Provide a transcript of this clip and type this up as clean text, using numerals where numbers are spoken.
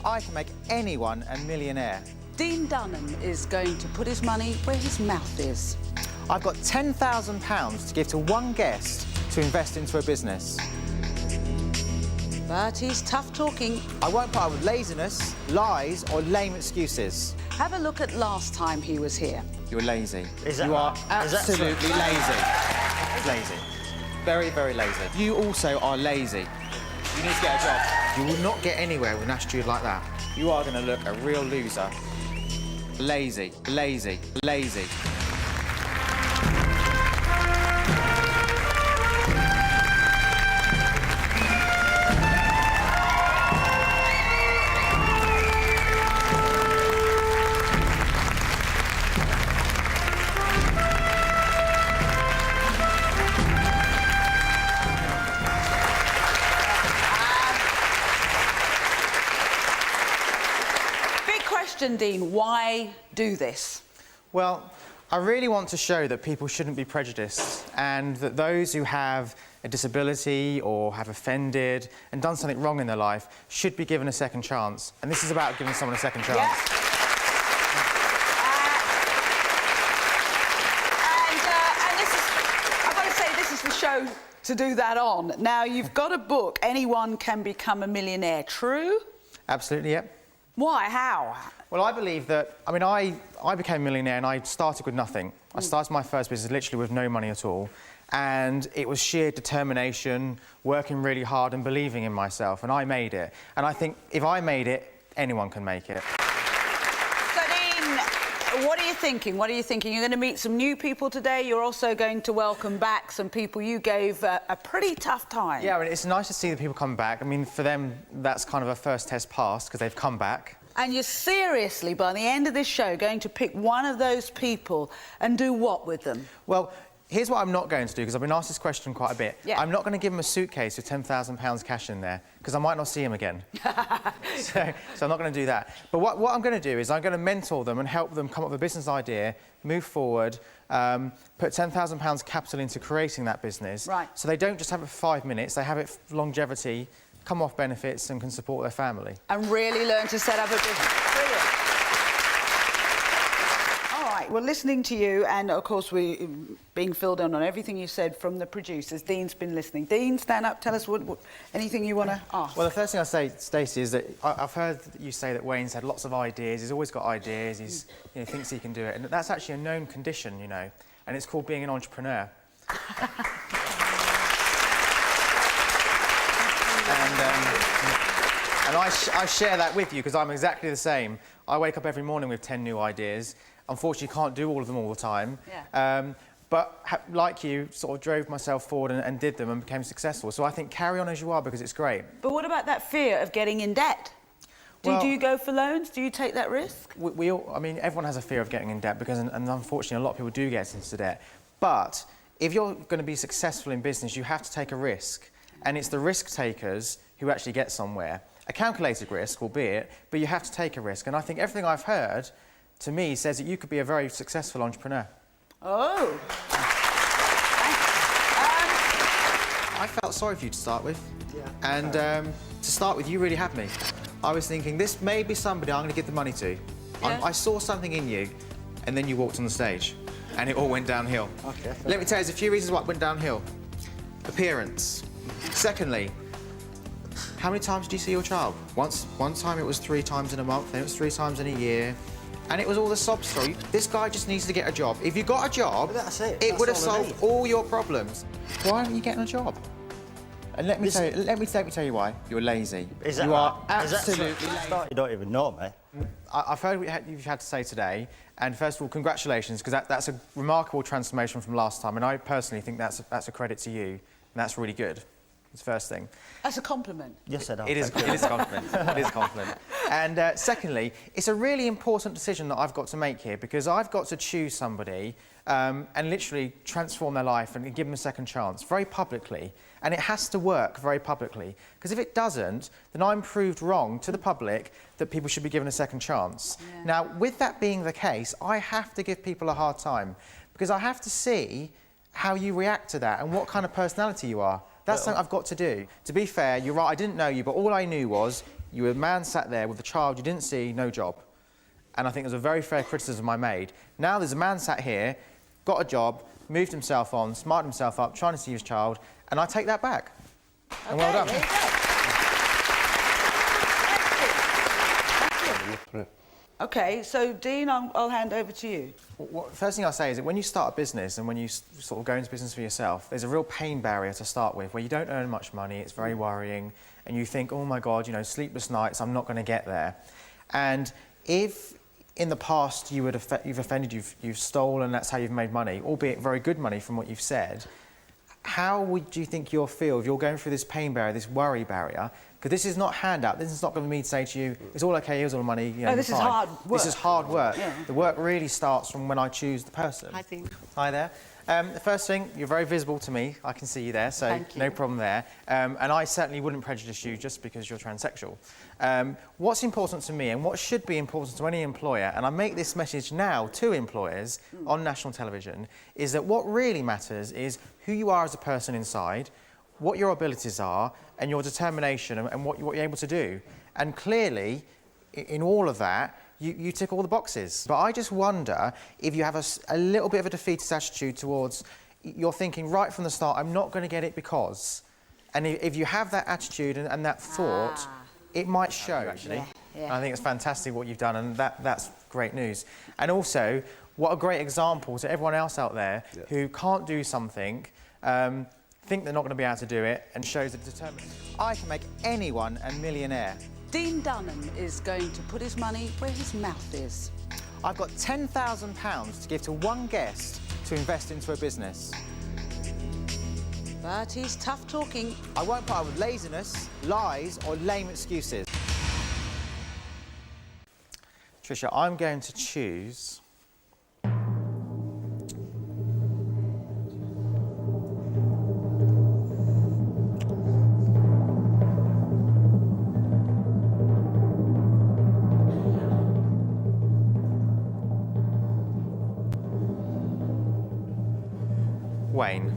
I can make anyone a millionaire. Dean Dunham is going to put his money where his mouth is. I've got £10,000 to give to one guest to invest into a business. But he's tough talking. I won't put up with laziness, lies or lame excuses. Have a look at last time he was here. You're lazy. Is that you are right? Is that absolutely true? lazy. Lazy. Very, very lazy. You also are lazy. You need to get a job. You will not get anywhere with an attitude like that. You are going to look a real loser. Lazy, lazy, lazy. Dean, why do this? Well, I really want to show that people shouldn't be prejudiced and that those who have a disability or have offended and done something wrong in their life should be given a second chance. And this is about giving someone a second chance. Yeah. And this is, I've got to say, this is the show to do that on. Now, you've got a book, Anyone Can Become a Millionaire. True? Absolutely, yep. Why? How? Well, I believe that... I mean, I became a millionaire and I started with nothing. I started my first business literally with no money at all. And it was sheer determination, working really hard and believing in myself. And I made it. And I think if I made it, anyone can make it. So, Dean, what are you thinking? What are you thinking? You're going to meet some new people today. You're also going to welcome back some people you gave a pretty tough time. Yeah, I mean, it's nice to see the people come back. I mean, for them, that's kind of a first test passed because they've come back. And you're seriously, by the end of this show, going to pick one of those people and do what with them? Well, here's what I'm not going to do, because I've been asked this question quite a bit. Yeah. I'm not going to give them a suitcase with £10,000 cash in there, because I might not see them again. so I'm not going to do that. But what I'm going to do is I'm going to mentor them and help them come up with a business idea, move forward, put £10,000 capital into creating that business. Right. So they don't just have it for 5 minutes, they have it for longevity, come off benefits and can support their family. And really learn to set up a business. Brilliant. All right, well, listening to you, and of course we being filled in on everything you said from the producers. Dean's been listening. Dean, stand up, tell us what anything you want to ask. Well, the first thing I say, Stacey, is that I've heard you say that Wayne's had lots of ideas, he's always got ideas, he's, you know, thinks he can do it, and that's actually a known condition, you know, and it's called being an entrepreneur. And I share that with you because I'm exactly the same. I wake up every morning with 10 new ideas. Unfortunately, can't do all of them all the time. Yeah. But like you, sort of drove myself forward and did them and became successful. So I think carry on as you are because it's great. But what about that fear of getting in debt? Do you go for loans? Do you take that risk? We all, I mean, everyone has a fear of getting in debt because, and unfortunately, a lot of people do get into debt. But if you're going to be successful in business, you have to take a risk. And it's the risk takers who actually get somewhere. A calculated risk, albeit, but you have to take a risk. And I think everything I've heard, to me, says that you could be a very successful entrepreneur. Oh. I felt sorry for you to start with. Yeah. And to start with, you really had me. I was thinking, this may be somebody I'm going to give the money to. Yeah. I saw something in you, and then you walked on the stage, and it all went downhill. Okay. Let me tell you, there's a few reasons why it went downhill. Appearance. Secondly, how many times did you see your child? One time it was 3 times in a month, then it was 3 times in a year. And it was all the sob story. This guy just needs to get a job. If you got a job, it would have solved all your problems. Why aren't you getting a job? And let me tell you why. You're lazy. Is that you right? are absolutely lazy. You don't even know me. I've heard what you've had to say today, and first of all, congratulations, because that's a remarkable transformation from last time, and I personally think that's a credit to you, and that's really good. That's the first thing. That's a compliment. Yes, I know. It is a compliment. It is a compliment. And secondly, it's a really important decision that I've got to make here, because I've got to choose somebody and literally transform their life and give them a second chance, very publicly. And it has to work very publicly, because if it doesn't, then I'm proved wrong to the public that people should be given a second chance. Yeah. Now, with that being the case, I have to give people a hard time, because I have to see how you react to that and what kind of personality you are. That's something I've got to do. To be fair, you're right, I didn't know you, but all I knew was You were a man sat there with a child you didn't see, no job. And I think it was a very fair criticism I made. Now there's a man sat here, got a job, moved himself on, smarted himself up, trying to see his child, and I take that back. And well done. There you go. OK, so Dean, I'll hand over to you. First thing I'll say is that when you start a business and when you sort of go into business for yourself, there's a real pain barrier to start with, where you don't earn much money, it's very worrying, and you think, oh my God, you know, sleepless nights, I'm not going to get there. And if in the past you've offended, you've stolen, that's how you've made money, albeit very good money from what you've said, how would you think you'll feel if you're going through this pain barrier, this worry barrier? Because this is not handout. This is not going to be me to say to you, it's all okay, here's all the money. You know, this is fine. hard work. This is hard work. Yeah. The work really starts from when I choose the person. Hi, Dean. Hi there. The first thing, you're very visible to me. I can see you there, so Thank you. no problem there. And I certainly wouldn't prejudice you just because you're transsexual. What's important to me and what should be important to any employer, and I make this message now to employers on national television, is that what really matters is who you are as a person inside, what your abilities are, and your determination and what you're able to do. And clearly, in all of that, you tick all the boxes. But I just wonder if you have a little bit of a defeatist attitude towards, you're thinking right from the start, I'm not going to get it because. And if you have that attitude and that thought, it might show, actually. Yeah. And I think it's fantastic what you've done, and that's great news. And also, what a great example to everyone else out there who can't do something, think they're not going to be able to do it, and shows the determination. I can make anyone a millionaire. Dean Dunham is going to put his money where his mouth is. I've got £10,000 to give to one guest to invest into a business. But he's tough talking. I won't put up with laziness, lies, or lame excuses. Trisha, I'm going to choose... Wayne.